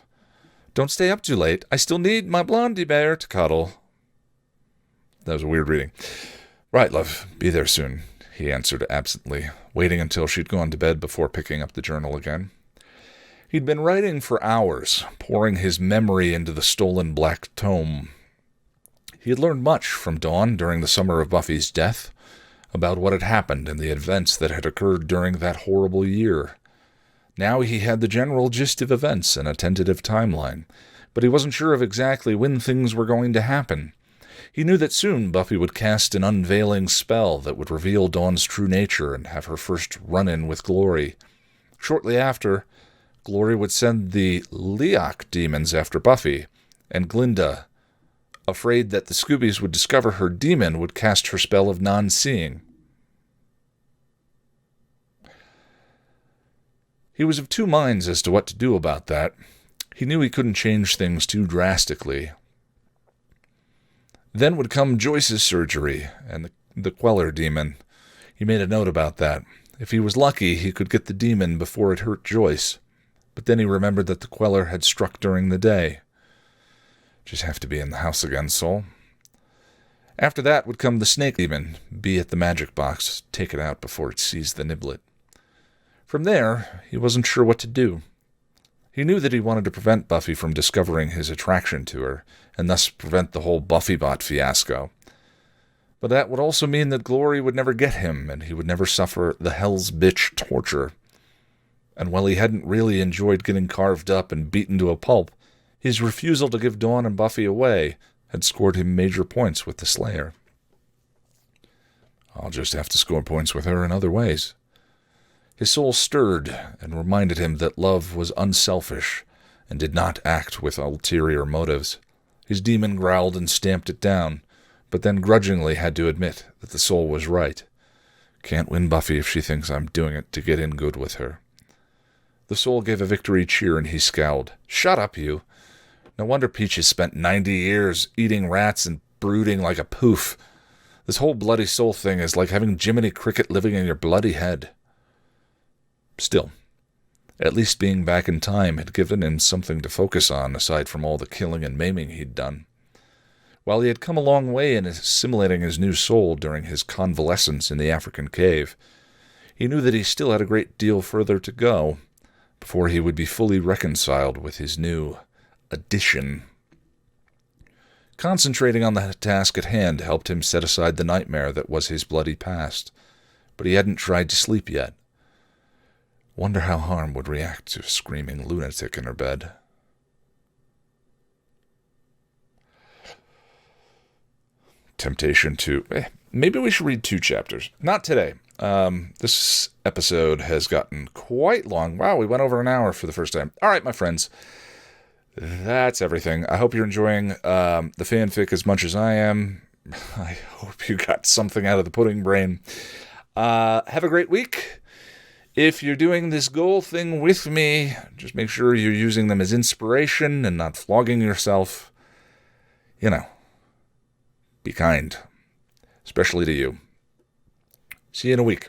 Don't stay up too late. I still need my blondie bear to cuddle. That was a weird reading. Right, love. Be there soon, he answered absently, waiting until she'd gone to bed before picking up the journal again. He'd been writing for hours, pouring his memory into the stolen black tome. He had learned much from Dawn during the summer of Buffy's death, about what had happened and the events that had occurred during that horrible year. Now he had the general gist of events and a tentative timeline, but he wasn't sure of exactly when things were going to happen. He knew that soon Buffy would cast an unveiling spell that would reveal Dawn's true nature and have her first run-in with Glory. Shortly after, Glory would send the Leok demons after Buffy, and Glinda, afraid that the Scoobies would discover her demon, would cast her spell of non-seeing. He was of two minds as to what to do about that. He knew he couldn't change things too drastically. Then would come Joyce's surgery and the Queller demon. He made a note about that. If he was lucky, he could get the demon before it hurt Joyce. But then he remembered that the Queller had struck during the day. Just have to be in the house again, soul. After that would come the snake demon, be at the magic box, take it out before it seized the niblet. From there, he wasn't sure what to do. He knew that he wanted to prevent Buffy from discovering his attraction to her, and thus prevent the whole Buffybot fiasco. But that would also mean that Glory would never get him, and he would never suffer the hell's bitch torture. And while he hadn't really enjoyed getting carved up and beaten to a pulp, his refusal to give Dawn and Buffy away had scored him major points with the Slayer. I'll just have to score points with her in other ways. His soul stirred and reminded him that love was unselfish and did not act with ulterior motives. His demon growled and stamped it down, but then grudgingly had to admit that the soul was right. Can't win Buffy if she thinks I'm doing it to get in good with her. The soul gave a victory cheer and he scowled. Shut up, you. No wonder Peaches spent 90 years eating rats and brooding like a poof. This whole bloody soul thing is like having Jiminy Cricket living in your bloody head. Still, at least being back in time had given him something to focus on aside from all the killing and maiming he'd done. While he had come a long way in assimilating his new soul during his convalescence in the African cave, he knew that he still had a great deal further to go before he would be fully reconciled with his new addition. Concentrating on the task at hand helped him set aside the nightmare that was his bloody past, but he hadn't tried to sleep yet. Wonder how Harm would react to a screaming lunatic in her bed. Temptation to... maybe we should read 2 chapters. Not today. This episode has gotten quite long. Wow, we went over an hour for the first time. All right, my friends. That's everything. I hope you're enjoying the fanfic as much as I am. I hope you got something out of the pudding brain. Have a great week. If you're doing this goal thing with me, just make sure you're using them as inspiration and not flogging yourself. You know, be kind, especially to you. See you in a week.